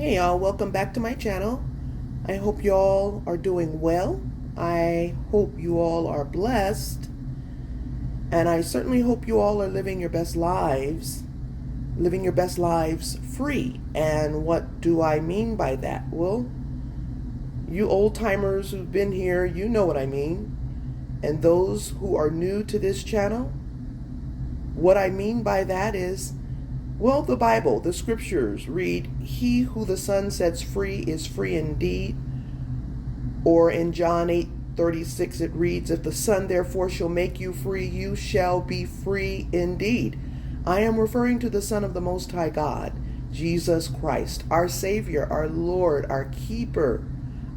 Hey y'all, welcome back to my channel. I hope you all are doing well. I hope you all are blessed. And I certainly hope you all are living your best lives free. And what do I mean by that? Well, you old timers who've been here, you know what I mean. And those who are new to this channel, what I mean by that is, well, the Bible, the scriptures read, "He who the Son sets free is free indeed." Or in John 8:36 it reads, "If the Son therefore shall make you free, you shall be free indeed." I am referring to the Son of the Most High God, Jesus Christ, our Savior, our Lord, our Keeper,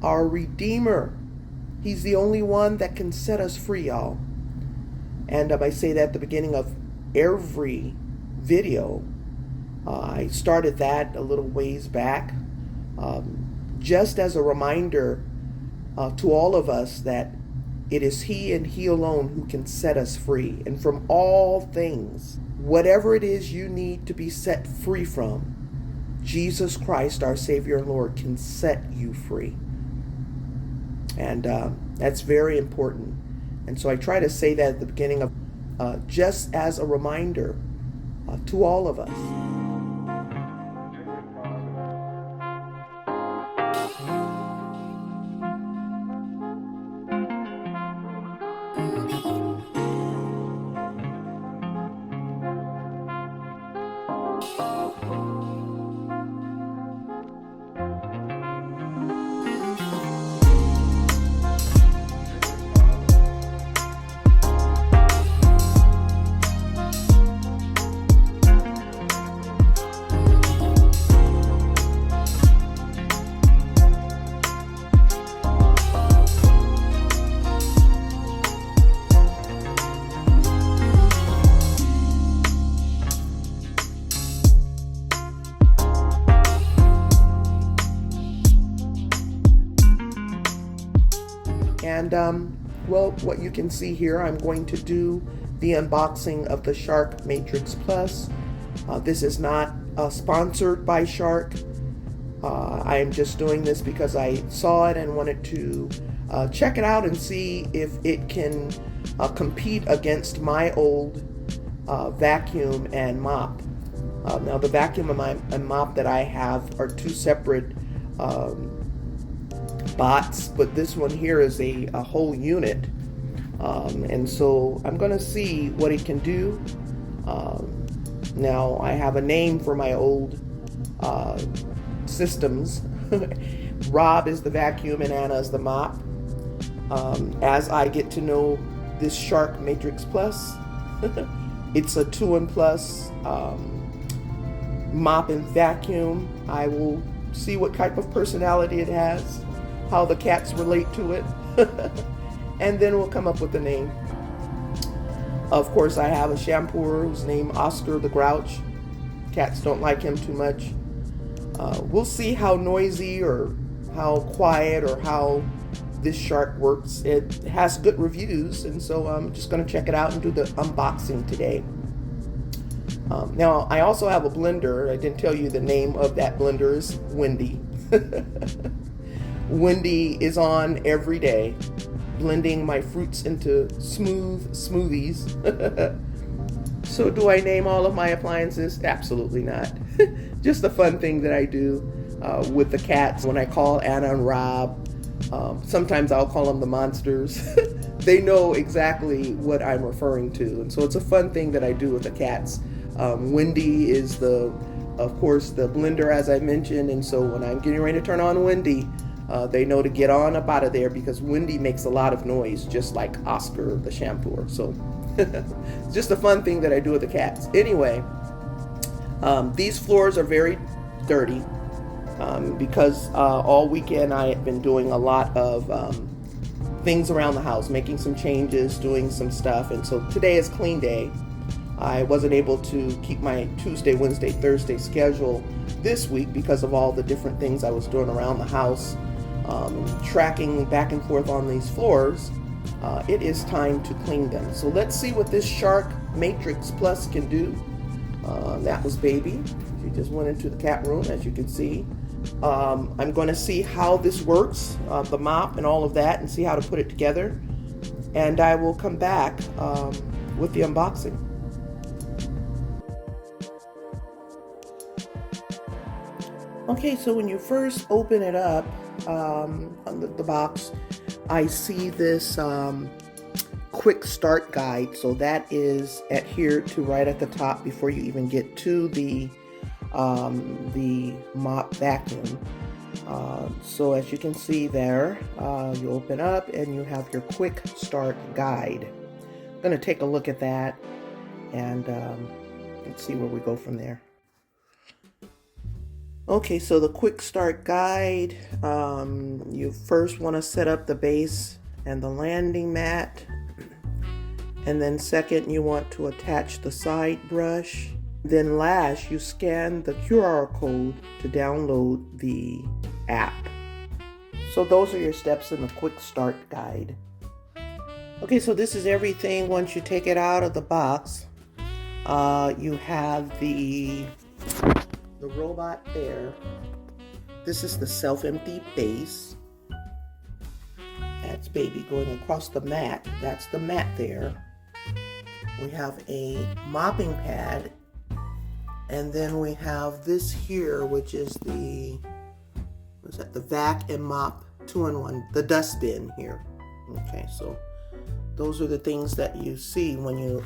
our Redeemer. He's the only one that can set us free, y'all. And I say that at the beginning of every video. I started that a little ways back, just as a reminder to all of us that it is He and He alone who can set us free. And from all things, whatever it is you need to be set free from, Jesus Christ, our Savior and Lord, can set you free. And that's very important. And so I try to say that at the beginning of, just as a reminder to all of us. And well, what you can see here, I'm going to do the unboxing of the Shark Matrix Plus. This is not sponsored by Shark. I am just doing this because I saw it and wanted to check it out and see if it can compete against my old vacuum and mop. Now the vacuum and mop that I have are two separate bots, but this one here is a whole unit, and so I'm gonna see what it can do. Now I have a name for my old systems. Rob is the vacuum and Anna is the mop. As I get to know this Shark Matrix Plus, it's a 2-in-plus mop and vacuum. I will see what type of personality it has, how the cats relate to it, and then we'll come up with a name. Of course, I have a shampooer who's named Oscar the Grouch. Cats don't like him too much. We'll see how noisy or how quiet or how this shark works. It has good reviews, and so I'm just going to check it out and do the unboxing today. Now, I also have a blender. I didn't tell you the name of that blender is Wendy. Wendy is on every day, blending my fruits into smooth smoothies. So do I name all of my appliances? Absolutely not. Just a fun thing that I do with the cats. When I call Anna and Rob, sometimes I'll call them the monsters. They know exactly what I'm referring to, and so it's a fun thing that I do with the cats. Wendy is of course, the blender, as I mentioned, and so when I'm getting ready to turn on Wendy, they know to get on up out of there because Wendy makes a lot of noise, just like Oscar the shampooer. So it's just a fun thing that I do with the cats. Anyway, these floors are very dirty because all weekend I have been doing a lot of things around the house, making some changes, doing some stuff, and so today is clean day. I wasn't able to keep my Tuesday, Wednesday, Thursday schedule this week because of all the different things I was doing around the house, tracking back and forth on these floors. It is time to clean them. So let's see what this Shark Matrix Plus can do. That was baby. She just went into the cat room, as you can see. I'm going to see how this works, the mop and all of that, and see how to put it together. And I will come back with the unboxing. Okay, so when you first open it up, on the box, I see this quick start guide. So that is adhered to right at the top before you even get to the mop vacuum. So as you can see there, you open up and you have your quick start guide. I'm going to take a look at that and let's see where we go from there. Okay, so the quick start guide, you first want to set up the base and the landing mat, and then second you want to attach the side brush. Then last, you scan the QR code to download the app. So those are your steps in the quick start guide. Okay, so this is everything once you take it out of the box. You have the robot there. This is the self-empty base. That's baby going across the mat. That's the mat there. We have a mopping pad. And then we have this here, which is the Vac Mop 2-in-1, the dustbin here. Okay, so those are the things that you see when you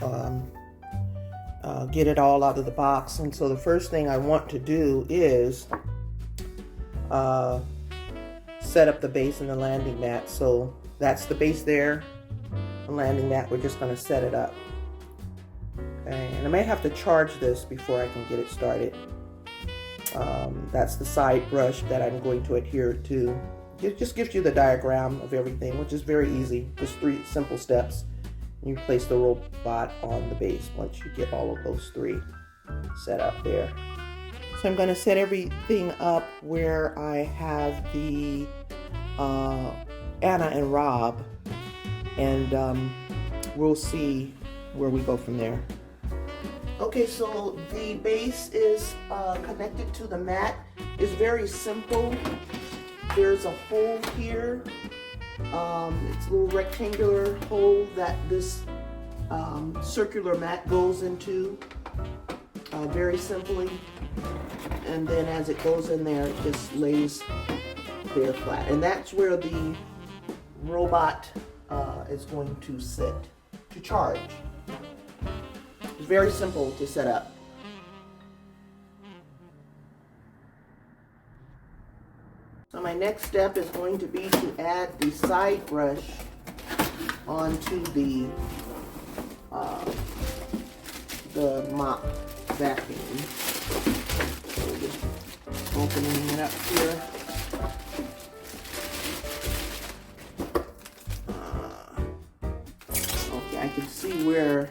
get it all out of the box. And so the first thing I want to do is set up the base and the landing mat. So that's the base there, the landing mat. We're just going to set it up. Okay, and I may have to charge this before I can get it started. That's the side brush that I'm going to adhere to. It just gives you the diagram of everything, which is very easy. Just 3 simple steps. You place the robot on the base once you get all of those 3 set up there. So I'm going to set everything up where I have the Anna and Rob, and we'll see where we go from there. Okay, so the base is connected to the mat. It's very simple. There's a hole here. It's a little rectangular hole that this circular mat goes into very simply, and then as it goes in there, it just lays there flat, and that's where the robot is going to sit to charge. It's very simple to set up. So my next step is going to be to add the side brush onto the mop vacuum. So just opening it up here. Okay, I can see where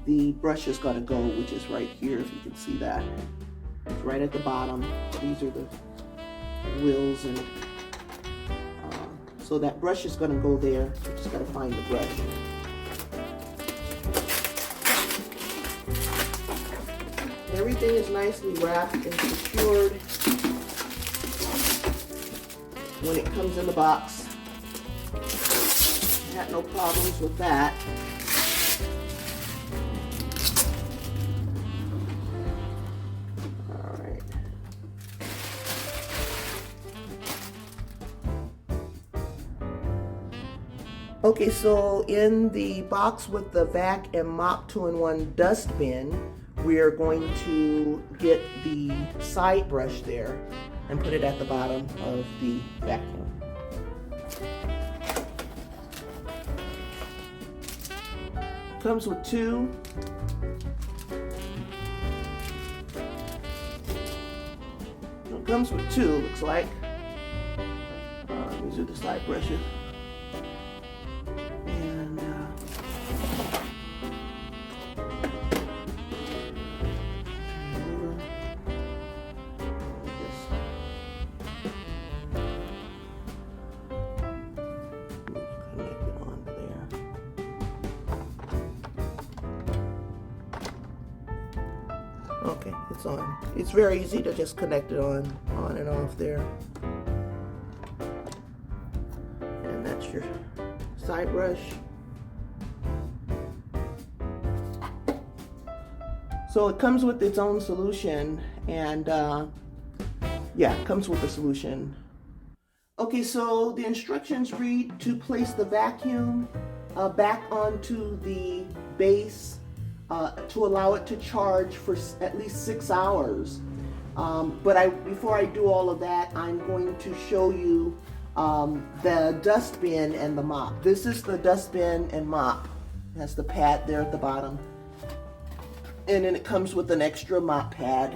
the brush is going to go, which is right here, if you can see that. It's right at the bottom. These are the wheels, and so that brush is going to go there. You just got to find the brush. Everything is nicely wrapped and secured when it comes in the box. I had no problems with that. Okay, so in the box with the Vac Mop 2-in-1 dustbin, we are going to get the side brush there and put it at the bottom of the vacuum. Comes with 2. It comes with 2, looks like. These are the side brushes. Okay, it's on. It's very easy to just connect it on and off there. And that's your side brush. So it comes with its own solution, and yeah, it comes with a solution. Okay, so the instructions read to place the vacuum back onto the base to allow it to charge for at least 6 hours. But before I do all of that, I'm going to show you the dustbin and the mop. This is the dustbin and mop. It has the pad there at the bottom. And then it comes with an extra mop pad.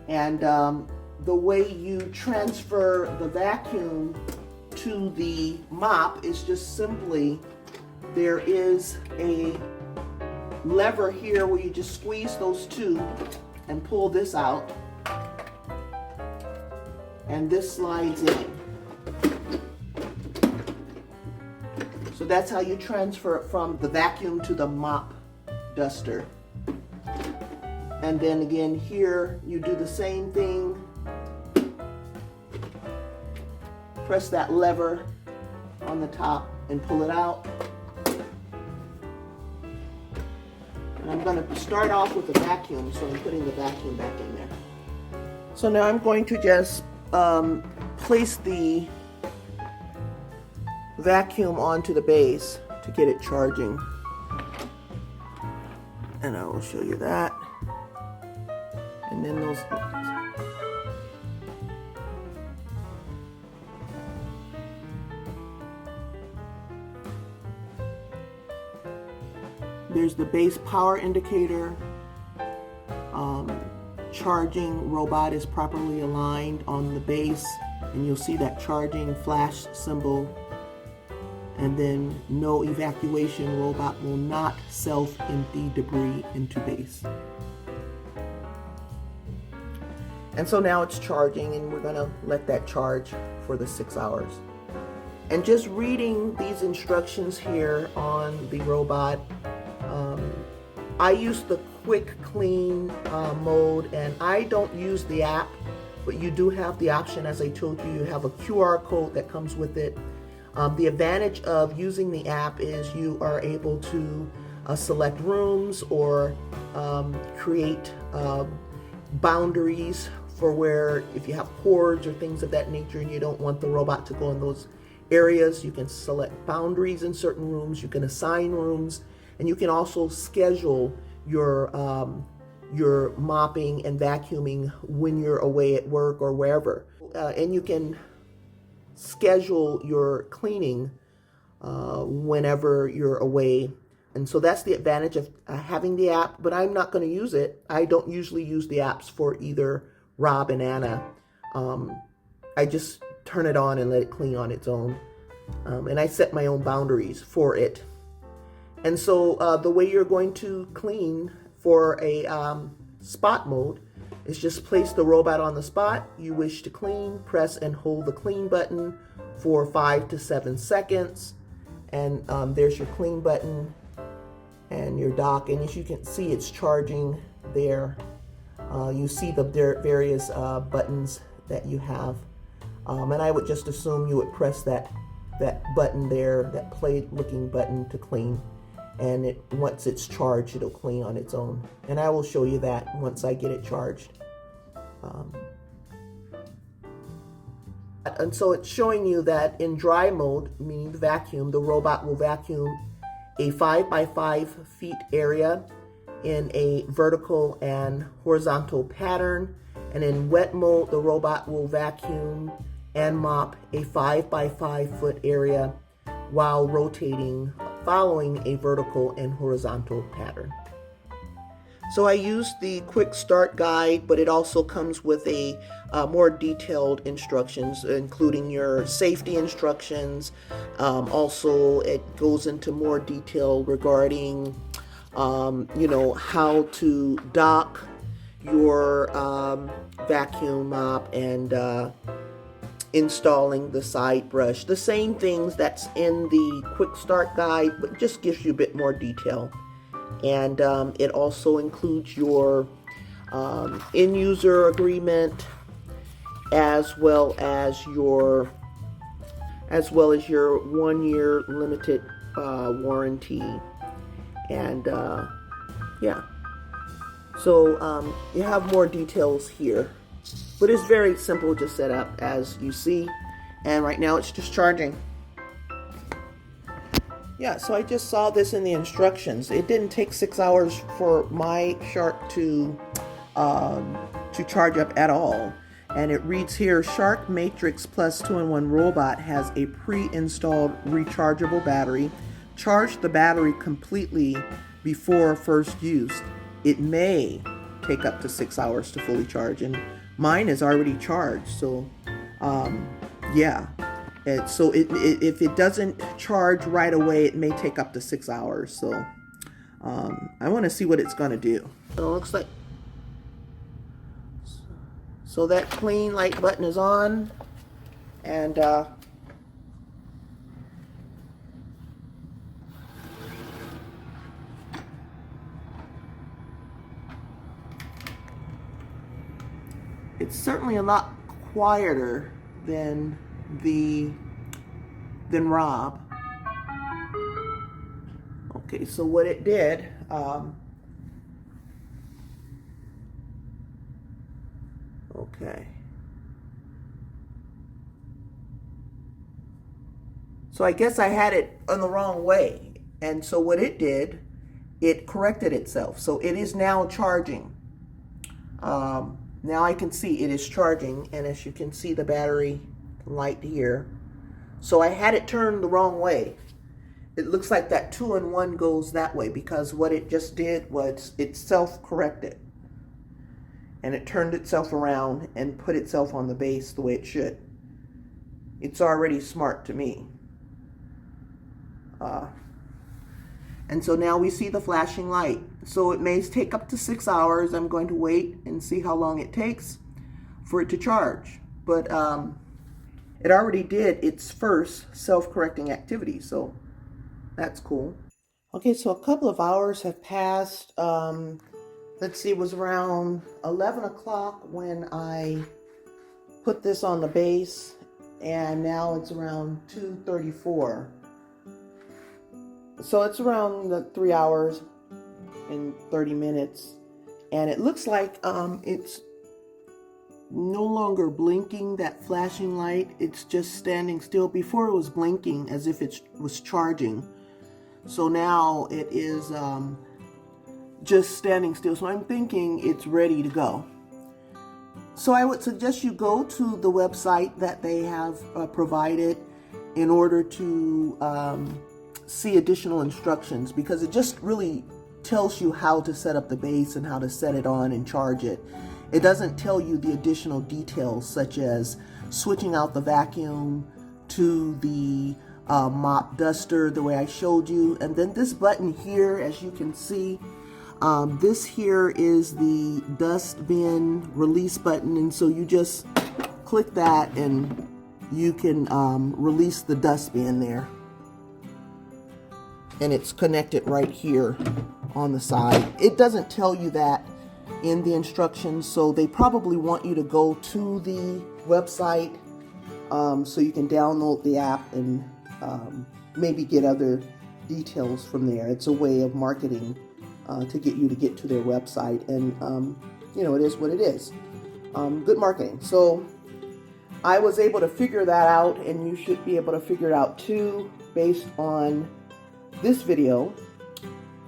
And the way you transfer the vacuum to the mop is just simply, there is a lever here where you just squeeze those two and pull this out, and this slides in. So that's how you transfer it from the vacuum to the mop duster. And then again here you do the same thing. Press that lever on the top and pull it out. And I'm going to start off with the vacuum, so I'm putting the vacuum back in there. So now I'm going to just place the vacuum onto the base to get it charging. And I will show you that. And then those. There's the base power indicator. Charging robot is properly aligned on the base, and you'll see that charging flash symbol. And then no evacuation, robot will not self-empty debris into base. And so now it's charging, and we're going to let that charge for the 6 hours. And just reading these instructions here on the robot, I use the quick clean mode, and I don't use the app, but you do have the option. As I told you, you have a QR code that comes with it. The advantage of using the app is you are able to select rooms or create boundaries for where, if you have cords or things of that nature and you don't want the robot to go in those areas, you can select boundaries in certain rooms, you can assign rooms, and you can also schedule your mopping and vacuuming when you're away at work or wherever. And you can schedule your cleaning whenever you're away. And so that's the advantage of having the app, but I'm not going to use it. I don't usually use the apps for either Rob and Anna. I just turn it on and let it clean on its own. And I set my own boundaries for it. And so the way you're going to clean for a spot mode is just place the robot on the spot you wish to clean, press and hold the clean button for 5 to 7 seconds. And there's your clean button and your dock. And as you can see, it's charging there. You see the various buttons that you have. And I would just assume you would press that button there, that play looking button to clean. And once it's charged, it'll clean on its own. And I will show you that once I get it charged. And so it's showing you that in dry mode, meaning the vacuum, the robot will vacuum a 5 by 5 feet area in a vertical and horizontal pattern. And in wet mode, the robot will vacuum and mop a 5 by 5 foot area while rotating, following a vertical and horizontal pattern. So I used the quick start guide, but it also comes with a more detailed instructions, including your safety instructions. Also, it goes into more detail regarding, how to dock your vacuum mop and installing the side brush. The same things that's in the quick start guide, but just gives you a bit more detail. And it also includes your end user agreement, as well as your 1-year limited warranty. And yeah, so you have more details here, but it's very simple to set up, as you see. And right now it's just charging. Yeah, so I just saw this in the instructions. It didn't take 6 hours for my Shark to charge up at all. And it reads here, Shark Matrix Plus 2-in-1 robot has a pre-installed rechargeable battery. Charge the battery completely before first use. It may take up to 6 hours to fully charge, and mine is already charged. So yeah. If it doesn't charge right away, it may take up to 6 hours. So I want to see what it's going to do. So it looks like, so that clean light button is on, and it's certainly a lot quieter than Rob. Okay, so what it did, okay. So I guess I had it on the wrong way. And so what it did, it corrected itself. So it is now charging. Now I can see it is charging, and as you can see the battery light here. So I had it turned the wrong way. It looks like that 2-in-1 goes that way, because what it just did was it self-corrected. And it turned itself around and put itself on the base the way it should. It's already smart to me. And so now we see the flashing light. So it may take up to 6 hours. I'm going to wait and see how long it takes for it to charge. But it already did its first self-correcting activity, so that's cool. Okay, so a couple of hours have passed. Let's see, it was around 11 o'clock when I put this on the base, and now it's around 2:34. So it's around the 3 hours and 30 minutes. And it looks like it's no longer blinking, that flashing light. It's just standing still. Before it was blinking as if it was charging. So now it is just standing still. So I'm thinking it's ready to go. So I would suggest you go to the website that they have provided in order to see additional instructions, because it just really tells you how to set up the base and how to set it on and charge it. It doesn't tell you the additional details, such as switching out the vacuum to the mop duster the way I showed you. And then this button here, as you can see, this here is the dust bin release button, and so you just click that and you can release the dust bin there. And it's connected right here on the side. It doesn't tell you that in the instructions, so they probably want you to go to the website so you can download the app and maybe get other details from there. It's a way of marketing to get you to get to their website, and you know, it is what it is. Good marketing. So I was able to figure that out, and you should be able to figure it out too based on this video.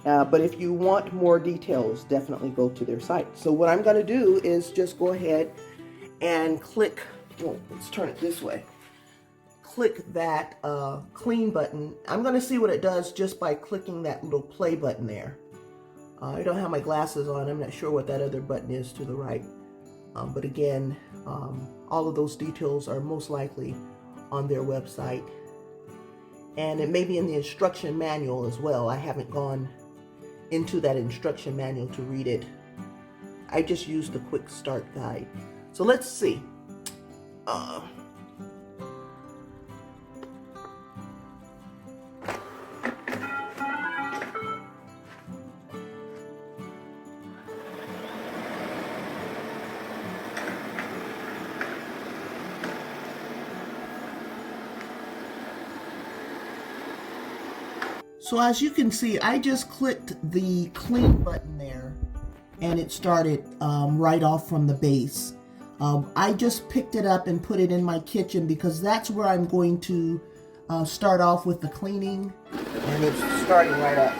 But if you want more details, definitely go to their site. So what I'm going to do is just go ahead and click, well, let's turn it this way. Click that clean button. I'm going to see what it does just by clicking that little play button there. I don't have my glasses on. I'm not sure what that other button is to the right. But again, all of those details are most likely on their website. And it may be in the instruction manual as well. I haven't gone into that instruction manual to read it. I just used the quick start guide. So let's see. So as you can see, I just clicked the clean button there and it started right off from the base. I just picked it up and put it in my kitchen because that's where I'm going to start off with the cleaning, and it's starting right up.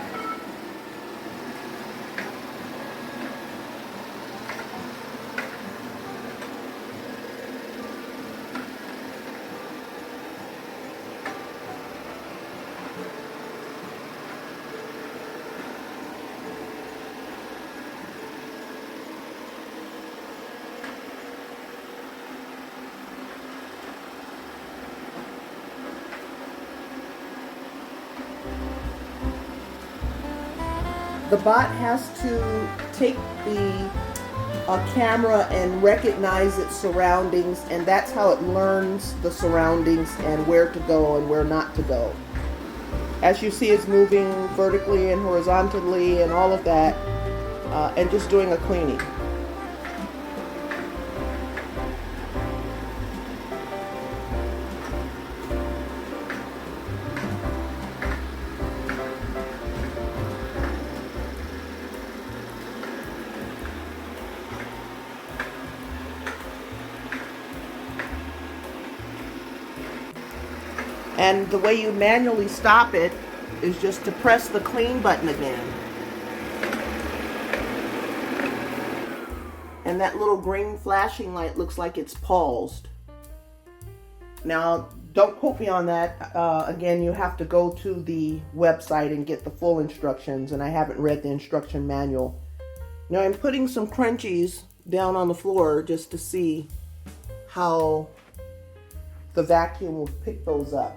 The bot has to take the camera and recognize its surroundings, and that's how it learns the surroundings and where to go and where not to go. As you see, it's moving vertically and horizontally and all of that, and just doing a cleaning. And the way you manually stop it is just to press the clean button again. And that little green flashing light looks like it's paused. Now, don't quote me on that. Again, you have to go to the website and get the full instructions, and I haven't read the instruction manual. Now, I'm putting some crunchies down on the floor just to see how the vacuum will pick those up.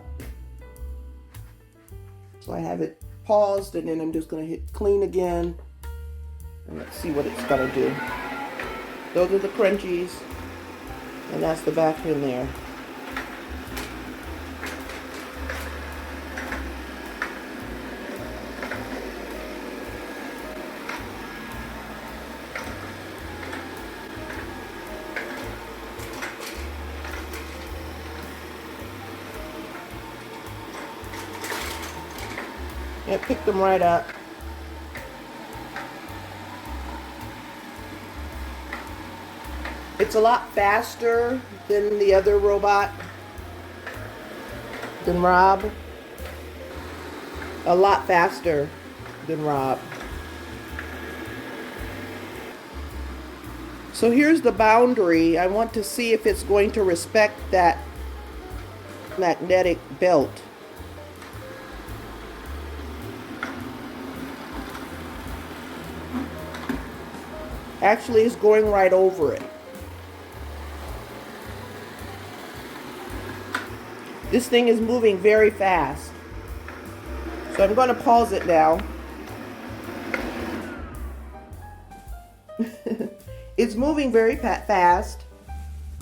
So I have it paused, and then I'm just going to hit clean again, and let's see what it's going to do. Those are the crunchies, and that's the vacuum there. It picked them right up. It's a lot faster than the other robot, than Rob. A lot faster than Rob. So here's the boundary. I want to see if it's going to respect that magnetic belt. Actually, it's going right over it. This thing is moving very fast. So I'm going to pause it now. It's moving very fast.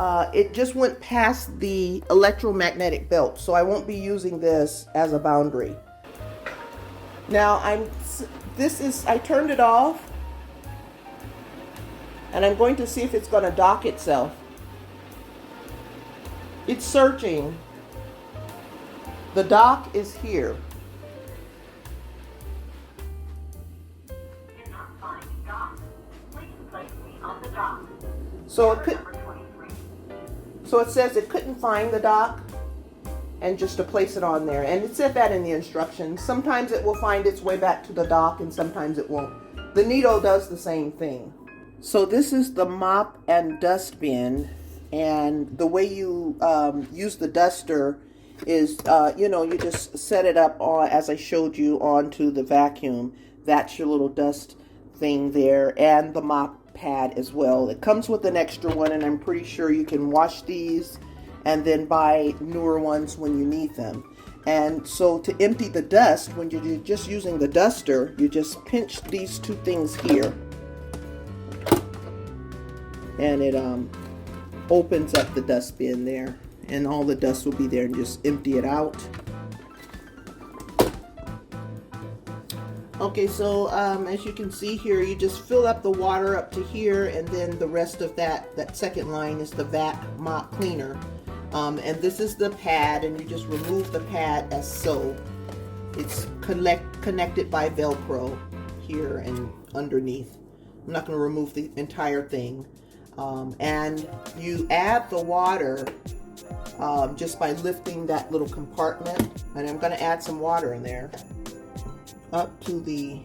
It just went past the electromagnetic belt, so I won't be using this as a boundary. Now I turned it off. And I'm going to see if it's going to dock itself. It's searching. The dock is here. So it says it couldn't find the dock, and just to place it on there. And it said that in the instructions. Sometimes it will find its way back to the dock, and sometimes it won't. The Neato does the same thing. So this is the mop and dust bin, and the way you use the duster is, you just set it up on, as I showed you, onto the vacuum. That's your little dust thing there, and the mop pad as well. It comes with an extra one, and I'm pretty sure you can wash these and then buy newer ones when you need them. And so to empty the dust, when you're just using the duster, you just pinch these two things here. And it opens up the dustbin there, and all the dust will be there, and just empty it out. Okay, so as you can see here, you just fill up the water up to here, and then the rest of that second line is the Vac Mop cleaner. And this is the pad, and you just remove the pad as so. It's connected by Velcro here and underneath. I'm not going to remove the entire thing. And you add the water just by lifting that little compartment. And I'm going to add some water in there up to the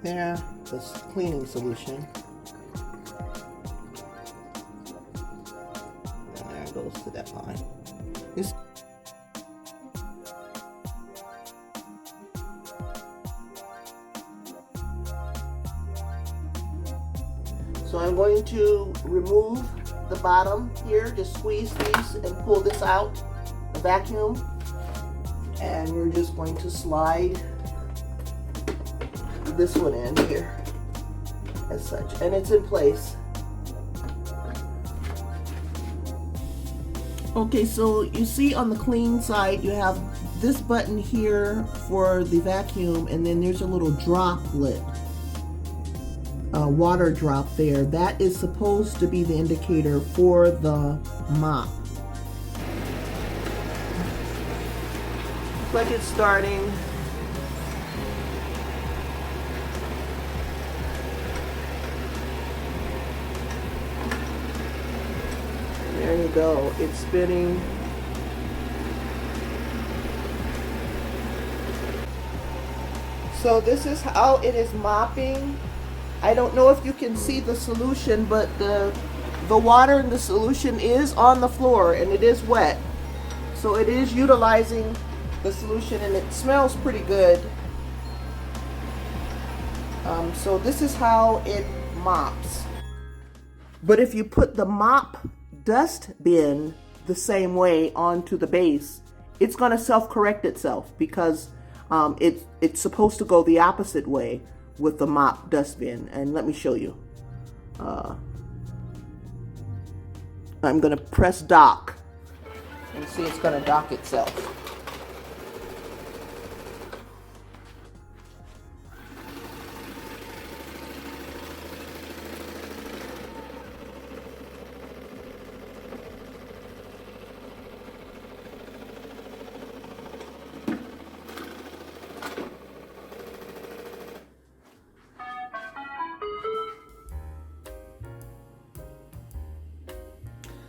there, this cleaning solution. And there it goes to that line. So I'm going to remove the bottom here, just squeeze these and pull this out, the vacuum. And we're just going to slide this one in here as such, and it's in place. Okay, so you see on the clean side you have this button here for the vacuum, and then there's a little droplet, water drop there. That is supposed to be the indicator for the mop. Looks like it's starting. There you go, it's spinning. So this is how it is mopping. I don't know if you can see the solution, but the water in the solution is on the floor and it is wet. So it is utilizing the solution, and it smells pretty good. So this is how it mops. But if you put the mop dust bin the same way onto the base, it's going to self-correct itself, because it's supposed to go the opposite way with the mop dustbin. And let me show you. I'm going to press dock and see it's going to dock itself.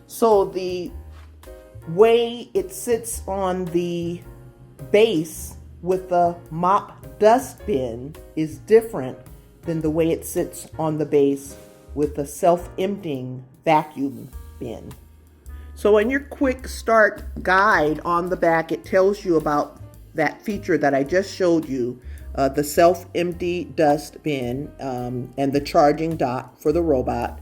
So the way it sits on the base with the mop dustbin is different than the way it sits on the base with the self-emptying vacuum bin. So in your quick start guide on the back, it tells you about that feature that I just showed you, the self-empty dust bin and the charging dock for the robot.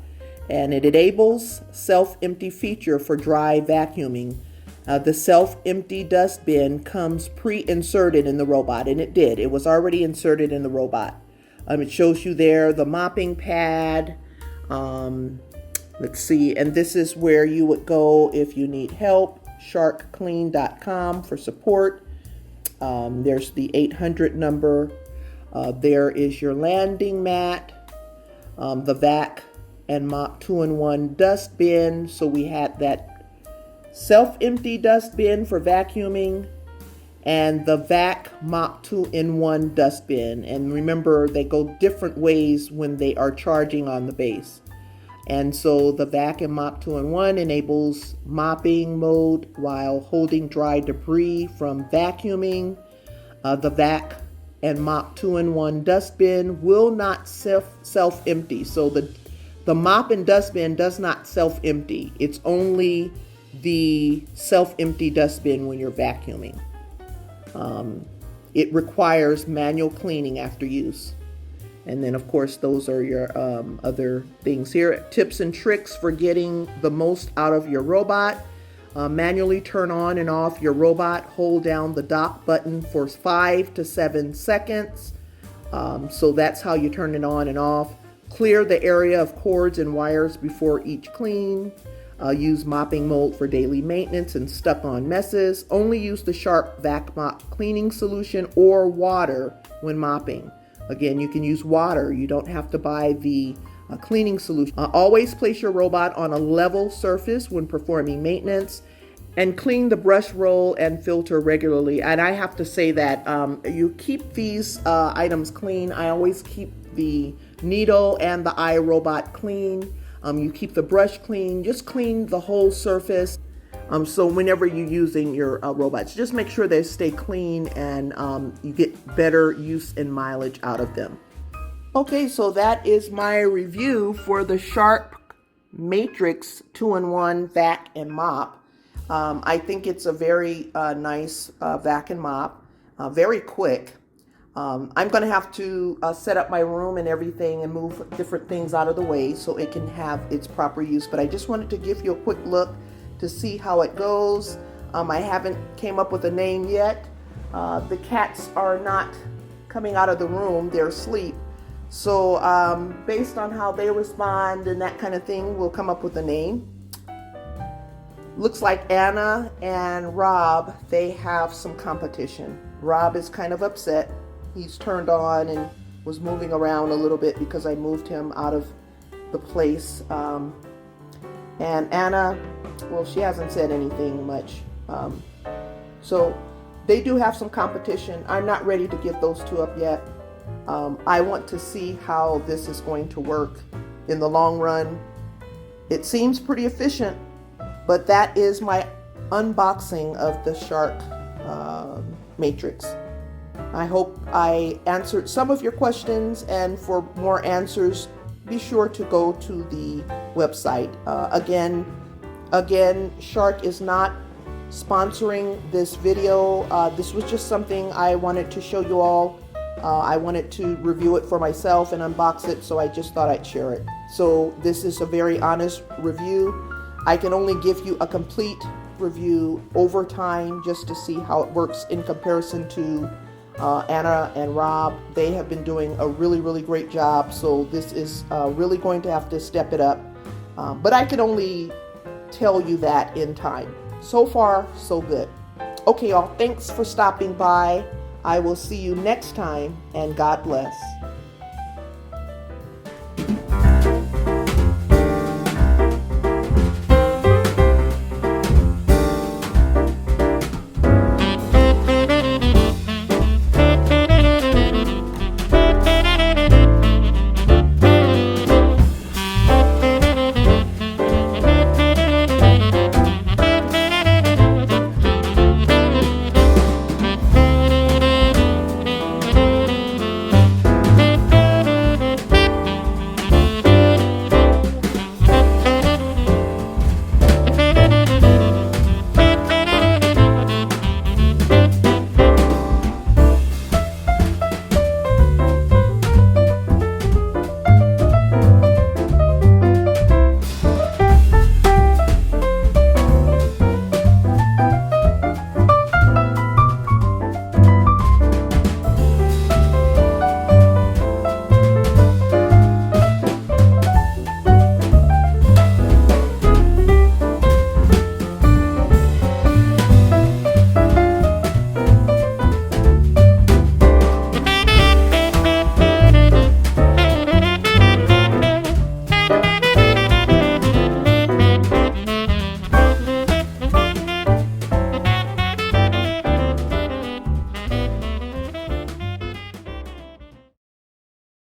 And it enables self-empty feature for dry vacuuming. The self-empty dustbin comes pre-inserted in the robot, and it did. It was already inserted in the robot. It shows you there the mopping pad. Let's see, and this is where you would go if you need help. sharkclean.com for support. There's the 800 number. There is your landing mat, the Vac and Mop 2-in-1 dustbin. So we had that self-empty dustbin for vacuuming and the Vac Mop 2-in-1 dustbin. And remember, they go different ways when they are charging on the base. And so the Vac and Mop 2-in-1 enables mopping mode while holding dry debris from vacuuming. The Vac and Mop 2-in-1 dustbin will not self-empty. So the mop and dustbin does not self-empty. It's only the self-empty dustbin when you're vacuuming. It requires manual cleaning after use. And then, of course, those are your other things here. Tips and tricks for getting the most out of your robot. Manually turn on and off your robot. Hold down the dock button for 5 to 7 seconds. So that's how you turn it on and off. Clear the area of cords and wires before each clean. Use mopping mode for daily maintenance and stuck-on messes. Only use the Sharp Vac Mop cleaning solution or water when mopping. Again, you can use water. You don't have to buy the cleaning solution. Always place your robot on a level surface when performing maintenance, and clean the brush roll and filter regularly. And I have to say that you keep these items clean. I always keep the needle and the iRobot clean. You keep the brush clean. Just clean the whole surface. So whenever you're using your robots, just make sure they stay clean and you get better use and mileage out of them. Okay, so that is my review for the Shark Matrix 2-in-1 Vac and Mop. I think it's a very nice vac and mop, very quick. I'm going to have to set up my room and everything and move different things out of the way so it can have its proper use. But I just wanted to give you a quick look to see how it goes. I haven't came up with a name yet. The cats are not coming out of the room, they're asleep. So based on how they respond and that kind of thing, we'll come up with a name. Looks like Anna and Rob, they have some competition. Rob is kind of upset. He's turned on and was moving around a little bit because I moved him out of the place. And Anna, well, she hasn't said anything much. So they do have some competition. I'm not ready to give those two up yet. I want to see how this is going to work in the long run. It seems pretty efficient, but that is my unboxing of the Shark Matrix. I hope I answered some of your questions, and for more answers, be sure to go to the website. Again, Shark is not sponsoring this video. This was just something I wanted to show you all. I wanted to review it for myself and unbox it, so I just thought I'd share it. So this is a very honest review. I can only give you a complete review over time just to see how it works in comparison to Anna and Rob. They have been doing a really, really great job, so this is really going to have to step it up. But I can only tell you that in time. So far, so good. Okay, y'all, thanks for stopping by. I will see you next time, and God bless.